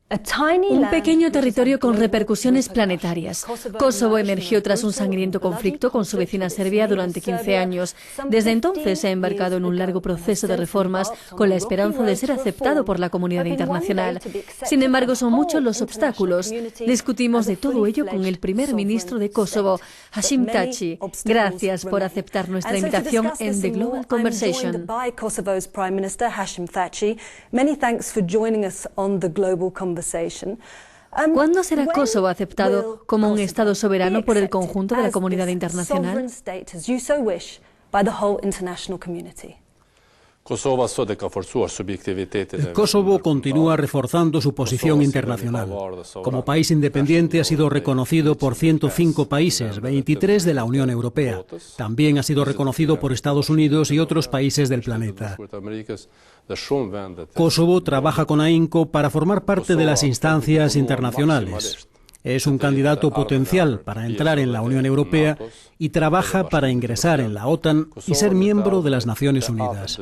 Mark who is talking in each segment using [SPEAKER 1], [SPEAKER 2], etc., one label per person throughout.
[SPEAKER 1] Un pequeño territorio con repercusiones planetarias. Kosovo emergió tras un sangriento conflicto con su vecina Serbia durante 15 años. Desde entonces se ha embarcado en un largo proceso de reformas con la esperanza de ser aceptado por la comunidad internacional. Sin embargo, son muchos los obstáculos. Discutimos de todo ello con el primer ministro de Kosovo, Hashim Thaçi. Gracias por aceptar nuestra invitación en The Global Conversation. ¿Cuándo será Kosovo aceptado como un Estado soberano por el conjunto de la comunidad internacional?
[SPEAKER 2] Kosovo continúa reforzando su posición internacional. Como país independiente ha sido reconocido por 105 países, 23 de la Unión Europea. También ha sido reconocido por Estados Unidos y otros países del planeta. Kosovo trabaja con AINCO para formar parte de las instancias internacionales. Es un candidato potencial para entrar en la Unión Europea y trabaja para ingresar en la OTAN y ser miembro de las Naciones Unidas.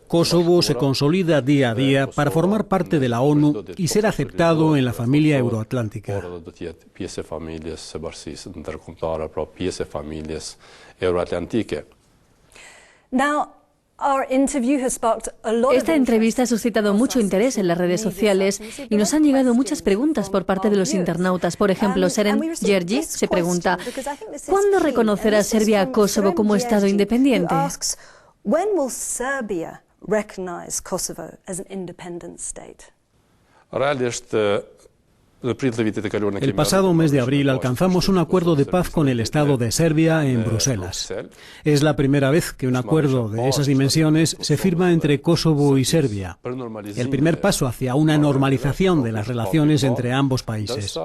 [SPEAKER 2] Kosovo se consolida día a día para formar parte de la ONU y ser aceptado en la familia euroatlántica.
[SPEAKER 1] Esta entrevista ha suscitado mucho interés en las redes sociales y nos han llegado muchas preguntas por parte de los internautas. Por ejemplo, Seren Gergi se pregunta: ¿cuándo reconocerá Serbia a Kosovo como Estado independiente?
[SPEAKER 2] El pasado mes de abril alcanzamos un acuerdo de paz con el Estado de Serbia en Bruselas. Es la primera vez que un acuerdo de esas dimensiones se firma entre Kosovo y Serbia. El primer paso hacia una normalización de las relaciones entre ambos países.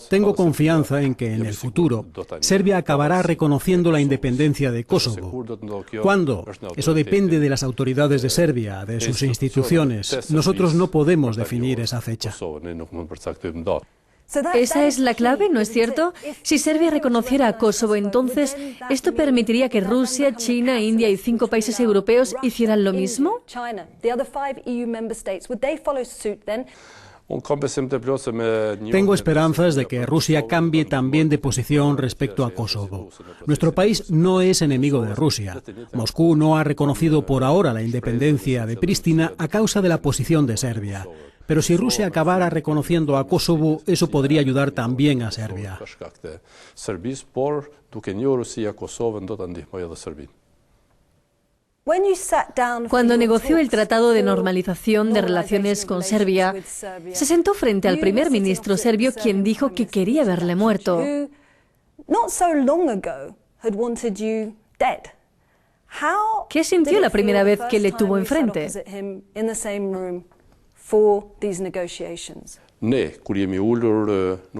[SPEAKER 2] Tengo confianza en que en el futuro Serbia acabará reconociendo la independencia de Kosovo. ¿Cuándo? Eso depende de las autoridades de Serbia, de sus instituciones. Nosotros no podemos definir esa fecha.
[SPEAKER 1] Esa es la clave, ¿no es cierto? Si Serbia reconociera a Kosovo, entonces, ¿esto permitiría que Rusia, China, India y 5 países europeos hicieran lo mismo?
[SPEAKER 2] Tengo esperanzas de que Rusia cambie también de posición respecto a Kosovo. Nuestro país no es enemigo de Rusia. Moscú no ha reconocido por ahora la independencia de Pristina a causa de la posición de Serbia. Pero si Rusia acabara reconociendo a Kosovo, eso podría ayudar también a Serbia.
[SPEAKER 1] Cuando negoció el Tratado de Normalización de Relaciones con Serbia, se sentó frente al primer ministro serbio, quien dijo que quería verle muerto. ¿Qué sintió la primera vez que le tuvo enfrente?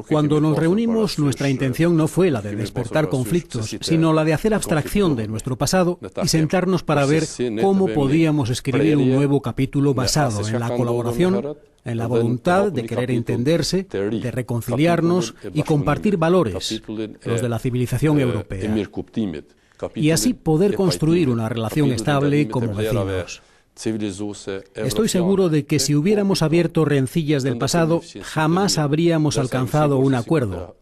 [SPEAKER 2] Cuando nos reunimos, nuestra intención no fue la de despertar conflictos, sino la de hacer abstracción de nuestro pasado y sentarnos para ver cómo podíamos escribir un nuevo capítulo basado en la colaboración, en la voluntad de querer entenderse, de reconciliarnos y compartir valores, los de la civilización europea, y así poder construir una relación estable como vecinos. Estoy seguro de que si hubiéramos abierto rencillas del pasado, jamás habríamos alcanzado un acuerdo.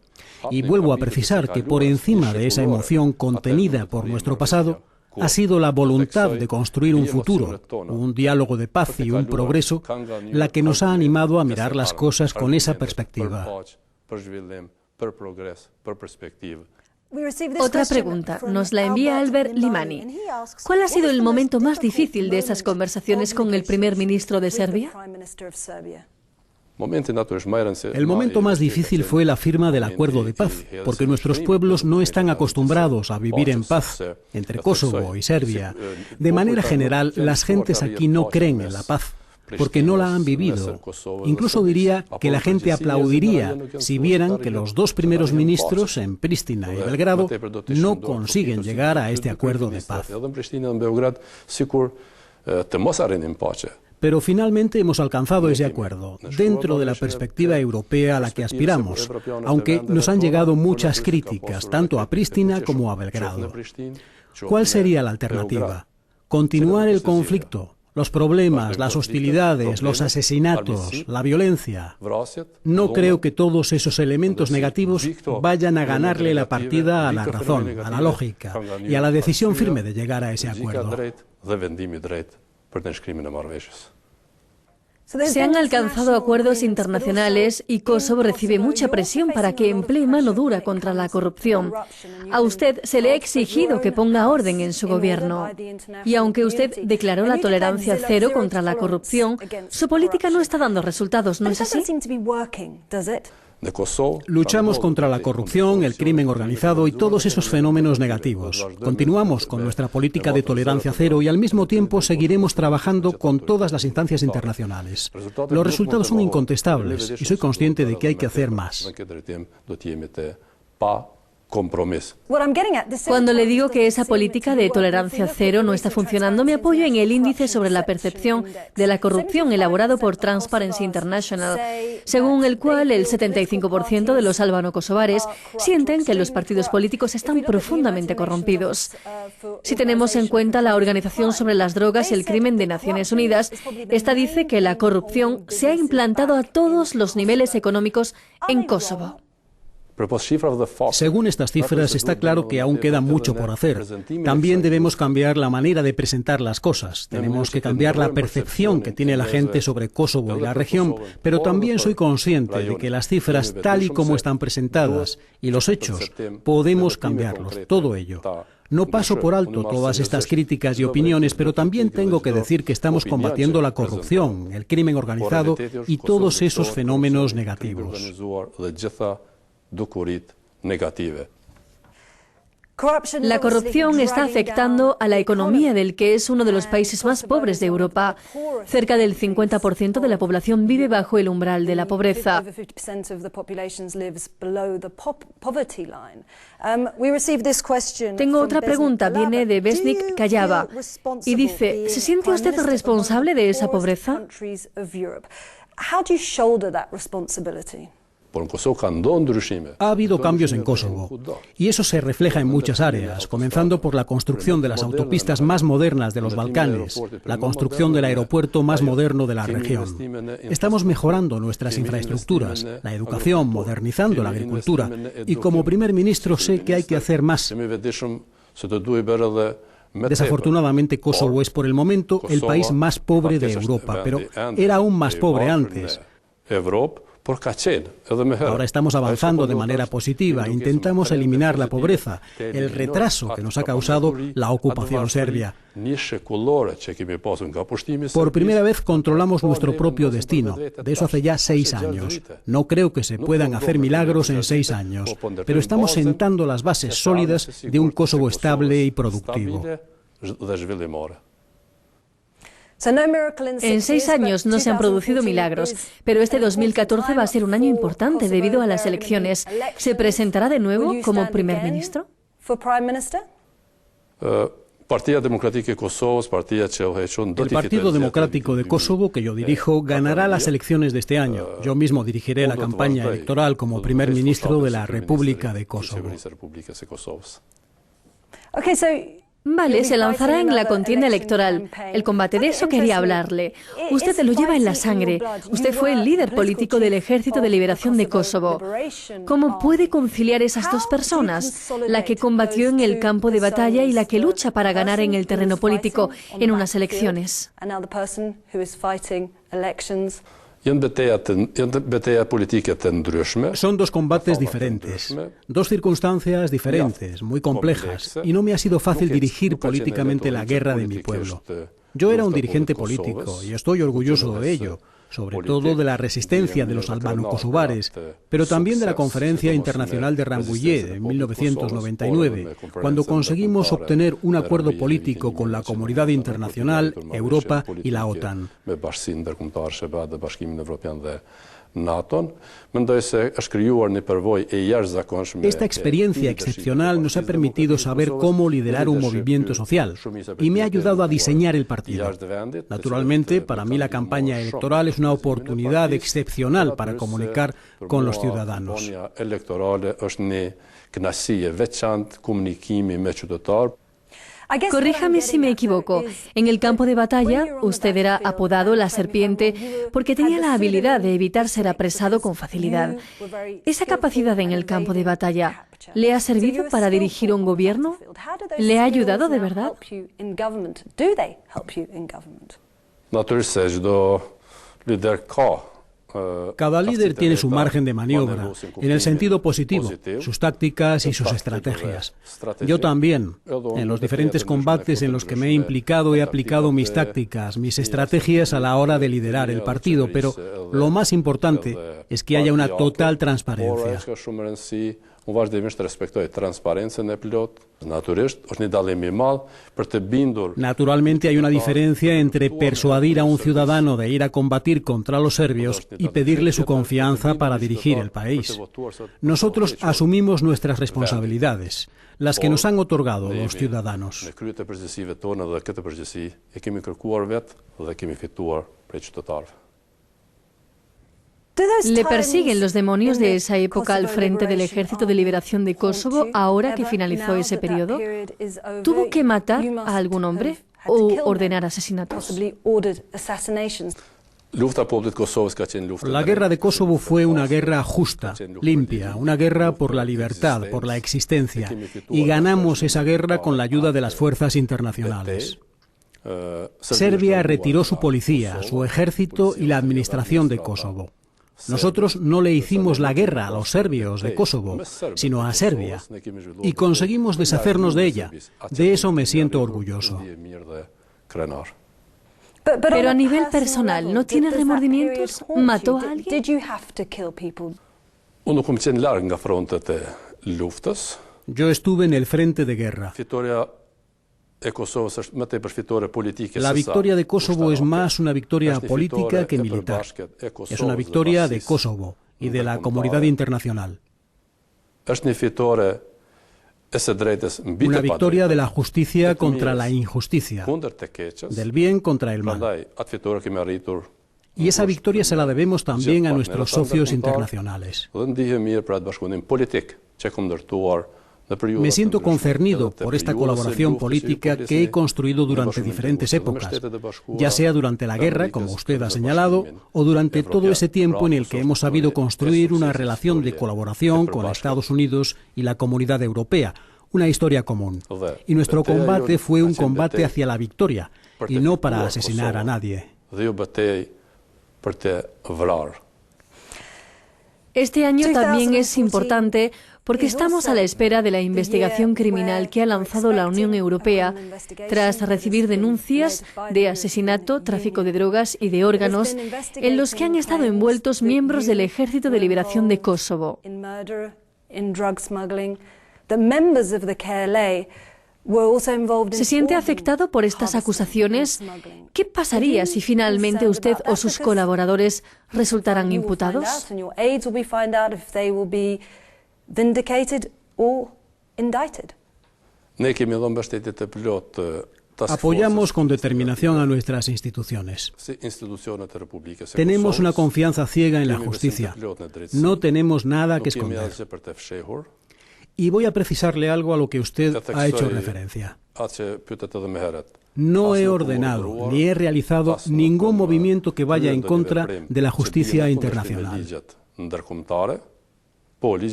[SPEAKER 2] Y vuelvo a precisar que por encima de esa emoción contenida por nuestro pasado, ha sido la voluntad de construir un futuro, un diálogo de paz y un progreso, la que nos ha animado a mirar las cosas con esa perspectiva.
[SPEAKER 1] Otra pregunta nos la envía Albert Limani. ¿Cuál ha sido el momento más difícil de esas conversaciones con el primer ministro de Serbia?
[SPEAKER 2] El momento más difícil fue la firma del acuerdo de paz, porque nuestros pueblos no están acostumbrados a vivir en paz entre Kosovo y Serbia. De manera general, las gentes aquí no creen en la paz, porque no la han vivido. Incluso diría que la gente aplaudiría si vieran que los 2 primeros ministros en Pristina y Belgrado no consiguen llegar a este acuerdo de paz. Pero finalmente hemos alcanzado ese acuerdo, dentro de la perspectiva europea a la que aspiramos, aunque nos han llegado muchas críticas, tanto a Pristina como a Belgrado. ¿Cuál sería la alternativa? Continuar el conflicto, los problemas, las hostilidades, los asesinatos, la violencia. No creo que todos esos elementos negativos vayan a ganarle la partida a la razón, a la lógica y a la decisión firme de llegar a ese acuerdo.
[SPEAKER 1] Se han alcanzado acuerdos internacionales y Kosovo recibe mucha presión para que emplee mano dura contra la corrupción. A usted se le ha exigido que ponga orden en su gobierno. Y aunque usted declaró la tolerancia cero contra la corrupción, su política no está dando resultados, ¿no es así?
[SPEAKER 2] Luchamos contra la corrupción, el crimen organizado y todos esos fenómenos negativos. Continuamos con nuestra política de tolerancia cero y al mismo tiempo seguiremos trabajando con todas las instancias internacionales. Los resultados son incontestables y soy consciente de que hay que hacer más.
[SPEAKER 1] Cuando le digo que esa política de tolerancia cero no está funcionando, me apoyo en el índice sobre la percepción de la corrupción elaborado por Transparency International, según el cual el 75% de los albano-kosovares sienten que los partidos políticos están profundamente corrompidos. Si tenemos en cuenta la Organización sobre las Drogas y el Crimen de Naciones Unidas, esta dice que la corrupción se ha implantado a todos los niveles económicos en Kosovo.
[SPEAKER 2] Según estas cifras, está claro que aún queda mucho por hacer. También debemos cambiar la manera de presentar las cosas. Tenemos que cambiar la percepción que tiene la gente sobre Kosovo y la región, pero también soy consciente de que las cifras, tal y como están presentadas, y los hechos, podemos cambiarlos, todo ello. No paso por alto todas estas críticas y opiniones, pero también tengo que decir que estamos combatiendo la corrupción, el crimen organizado y todos esos fenómenos negativos.
[SPEAKER 1] La corrupción está afectando a la economía del que es uno de los países más pobres de Europa. Cerca del 50% de la población vive bajo el umbral de la pobreza. Tengo otra pregunta, viene de Vesnik Kayava y dice, ¿se siente usted responsable de esa pobreza?
[SPEAKER 2] Ha habido cambios en Kosovo y eso se refleja en muchas áreas, comenzando por la construcción de las autopistas más modernas de los Balcanes, la construcción del aeropuerto más moderno de la región. Estamos mejorando nuestras infraestructuras, la educación, modernizando la agricultura y como primer ministro sé que hay que hacer más. Desafortunadamente Kosovo es por el momento el país más pobre de Europa, pero era aún más pobre antes. Ahora estamos avanzando de manera positiva, intentamos eliminar la pobreza, el retraso que nos ha causado la ocupación serbia. Por primera vez controlamos nuestro propio destino, de eso hace ya 6 años. No creo que se puedan hacer milagros en 6 años, pero estamos sentando las bases sólidas de un Kosovo estable y productivo.
[SPEAKER 1] En 6 años no se han producido milagros, pero este 2014 va a ser un año importante debido a las elecciones. ¿Se presentará de nuevo como primer ministro?
[SPEAKER 2] El Partido Democrático de Kosovo, que yo dirijo, ganará las elecciones de este año. Yo mismo dirigiré la campaña electoral como primer ministro de la República de Kosovo.
[SPEAKER 1] Vale, se lanzará en la contienda electoral. El combate, de eso quería hablarle. Usted lo lleva en la sangre. Usted fue el líder político del Ejército de Liberación de Kosovo. ¿Cómo puede conciliar esas dos personas? La que combatió en el campo de batalla y la que lucha para ganar en el terreno político en unas elecciones.
[SPEAKER 2] Son dos combates diferentes, dos circunstancias diferentes, muy complejas, y no me ha sido fácil dirigir políticamente la guerra de mi pueblo. Yo era un dirigente político y estoy orgulloso de ello, sobre todo de la resistencia de los albano-kosovares, pero también de la Conferencia Internacional de Rambouillet en 1999, cuando conseguimos obtener un acuerdo político con la comunidad internacional, Europa y la OTAN. Esta experiencia excepcional nos ha permitido saber cómo liderar un movimiento social y me ha ayudado a diseñar el partido. Naturalmente, para mí la campaña electoral es una oportunidad excepcional para comunicar con los ciudadanos.
[SPEAKER 1] Corríjame si me equivoco. En el campo de batalla, usted era apodado la serpiente porque tenía la habilidad de evitar ser apresado con facilidad. ¿Esa capacidad en el campo de batalla le ha servido para dirigir un gobierno? ¿Le ha ayudado de verdad?
[SPEAKER 2] Cada líder tiene su margen de maniobra, en el sentido positivo, sus tácticas y sus estrategias. Yo también, en los diferentes combates en los que me he implicado, he aplicado mis tácticas, mis estrategias a la hora de liderar el partido, pero lo más importante es que haya una total transparencia. Naturalmente hay una diferencia entre persuadir a un ciudadano de ir a combatir contra los serbios y pedirle su confianza para dirigir el país. Nosotros asumimos nuestras responsabilidades, las que nos han otorgado los ciudadanos.
[SPEAKER 1] ¿Le persiguen los demonios de esa época al frente del Ejército de Liberación de Kosovo ahora que finalizó ese periodo? ¿Tuvo que matar a algún hombre o ordenar asesinatos?
[SPEAKER 2] La guerra de Kosovo fue una guerra justa, limpia, una guerra por la libertad, por la existencia, y ganamos esa guerra con la ayuda de las fuerzas internacionales. Serbia retiró su policía, su ejército y la administración de Kosovo. Nosotros no le hicimos la guerra a los serbios de Kosovo, sino a Serbia, y conseguimos deshacernos de ella. De eso me siento orgulloso.
[SPEAKER 1] Pero a nivel personal, ¿no tiene remordimientos? ¿Mató a alguien?
[SPEAKER 2] Yo estuve en el frente de guerra. La victoria de Kosovo es más una victoria política que militar. Es una victoria de Kosovo y de la comunidad internacional. Una victoria de la justicia contra la injusticia, del bien contra el mal. Y esa victoria se la debemos también a nuestros socios internacionales. Me siento concernido por esta colaboración política que he construido durante diferentes épocas, ya sea durante la guerra, como usted ha señalado, o durante todo ese tiempo en el que hemos sabido construir una relación de colaboración con Estados Unidos y la Comunidad Europea, una historia común. Y nuestro combate fue un combate hacia la victoria, y no para asesinar a nadie.
[SPEAKER 1] Este año también es importante porque estamos a la espera de la investigación criminal que ha lanzado la Unión Europea tras recibir denuncias de asesinato, tráfico de drogas y de órganos en los que han estado envueltos miembros del Ejército de Liberación de Kosovo. ¿Se siente afectado por estas acusaciones? ¿Qué pasaría si finalmente usted o sus colaboradores resultaran imputados?
[SPEAKER 2] Apoyamos con determinación a nuestras instituciones. Tenemos una confianza ciega en la justicia. No tenemos nada que esconder. Y voy a precisarle algo a lo que usted ha hecho referencia. No he ordenado ni he realizado ningún movimiento que vaya en contra de la justicia internacional.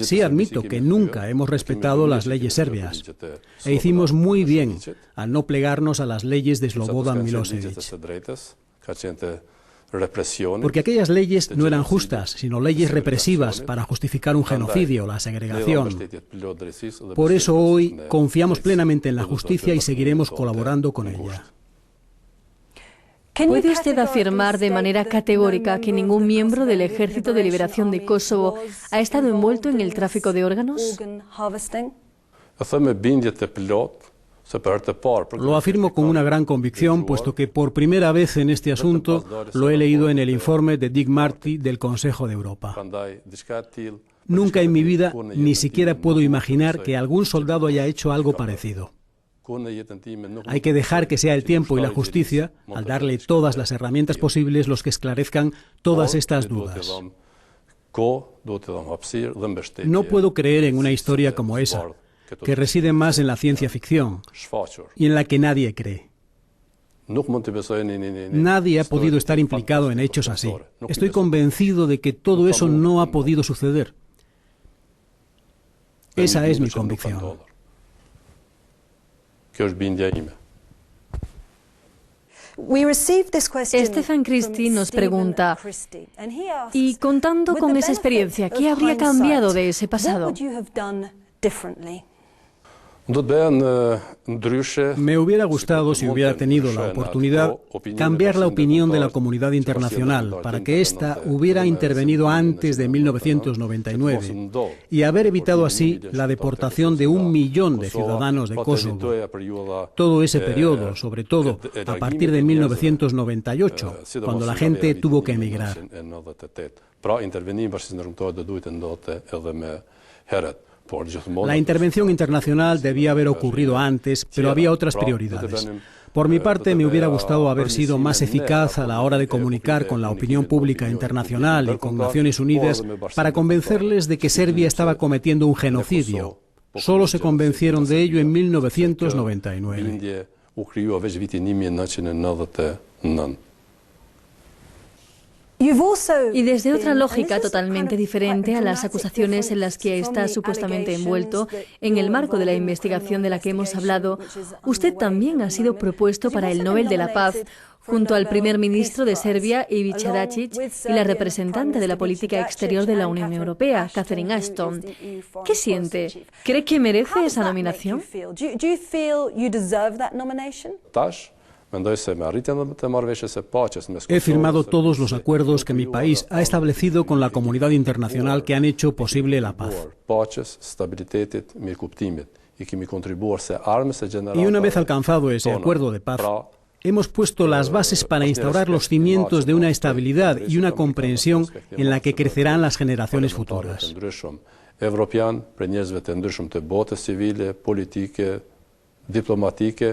[SPEAKER 2] Sí admito que nunca hemos respetado las leyes serbias e hicimos muy bien al no plegarnos a las leyes de Slobodan Milosevic. Porque aquellas leyes no eran justas, sino leyes represivas para justificar un genocidio, la segregación. Por eso hoy confiamos plenamente en la justicia y seguiremos colaborando con ella.
[SPEAKER 1] ¿Puede usted afirmar de manera categórica que ningún miembro del Ejército de Liberación de Kosovo ha estado envuelto en el tráfico de órganos?
[SPEAKER 2] Lo afirmo con una gran convicción, puesto que por primera vez en este asunto lo he leído en el informe de Dick Marty del Consejo de Europa. Nunca en mi vida ni siquiera puedo imaginar que algún soldado haya hecho algo parecido. Hay que dejar que sea el tiempo y la justicia, al darle todas las herramientas posibles, los que esclarezcan todas estas dudas. No puedo creer en una historia como esa. que reside más en la ciencia ficción y en la que nadie cree. Nadie ha podido estar implicado en hechos así. Estoy convencido de que todo eso no ha podido suceder. Esa es mi convicción.
[SPEAKER 1] Stefan Christie nos pregunta, y contando con esa experiencia, ¿qué habría cambiado de ese pasado?
[SPEAKER 2] Me hubiera gustado, si hubiera tenido la oportunidad, cambiar la opinión de la comunidad internacional para que ésta hubiera intervenido antes de 1999 y haber evitado así la deportación de 1 millón de ciudadanos de Kosovo. Todo ese periodo, sobre todo a partir de 1998, cuando la gente tuvo que emigrar. La intervención internacional debía haber ocurrido antes, pero había otras prioridades. Por mi parte, me hubiera gustado haber sido más eficaz a la hora de comunicar con la opinión pública internacional y con Naciones Unidas para convencerles de que Serbia estaba cometiendo un genocidio. Solo se convencieron de ello en 1999.
[SPEAKER 1] Y desde otra lógica totalmente diferente a las acusaciones en las que está supuestamente envuelto, en el marco de la investigación de la que hemos hablado, usted también ha sido propuesto para el Nobel de la Paz, junto al primer ministro de Serbia, Ivica Dačić, y la representante de la política exterior de la Unión Europea, Catherine Ashton. ¿Qué siente? ¿Cree que merece esa nominación?
[SPEAKER 2] He firmado todos los acuerdos que mi país ha establecido con la comunidad internacional que han hecho posible la paz. Y una vez alcanzado ese acuerdo de paz, hemos puesto las bases para instaurar los cimientos de una estabilidad y una comprensión en la que crecerán las generaciones futuras.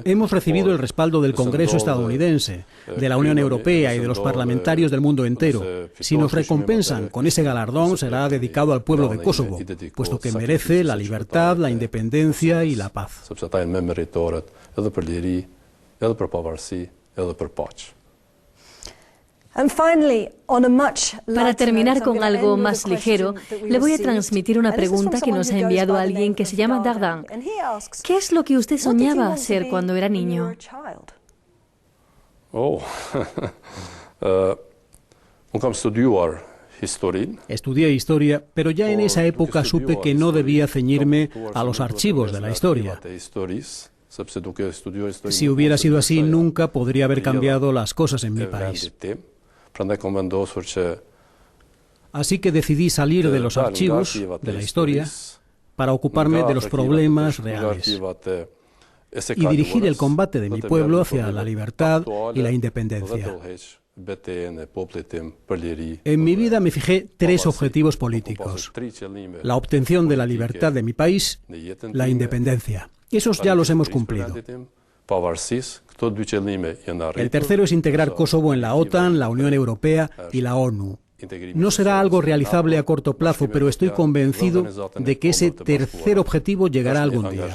[SPEAKER 2] Hemos recibido el respaldo del Congreso estadounidense, de la Unión Europea y de los parlamentarios del mundo entero. Si nos recompensan con ese galardón, será dedicado al pueblo de Kosovo, puesto que merece la libertad, la independencia y la paz.
[SPEAKER 1] Para terminar con algo más ligero, le voy a transmitir una pregunta que nos ha enviado alguien que se llama Dardan. ¿Qué es lo que usted soñaba ser cuando era niño?
[SPEAKER 2] Estudié historia, pero ya en esa época supe que no debía ceñirme a los archivos de la historia. Si hubiera sido así, nunca podría haber cambiado las cosas en mi país. Así que decidí salir de los archivos de la historia para ocuparme de los problemas reales y dirigir el combate de mi pueblo hacia la libertad y la independencia. En mi vida me fijé 3 objetivos políticos: la obtención de la libertad de mi país, la independencia. Esos ya los hemos cumplido. El tercero es integrar Kosovo en la OTAN, la Unión Europea y la ONU. No será algo realizable a corto plazo, pero estoy convencido de que ese tercer objetivo llegará algún día.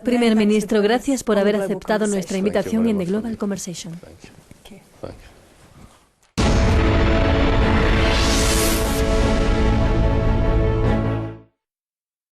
[SPEAKER 1] Primer ministro, gracias por haber aceptado nuestra invitación en The Global Conversation.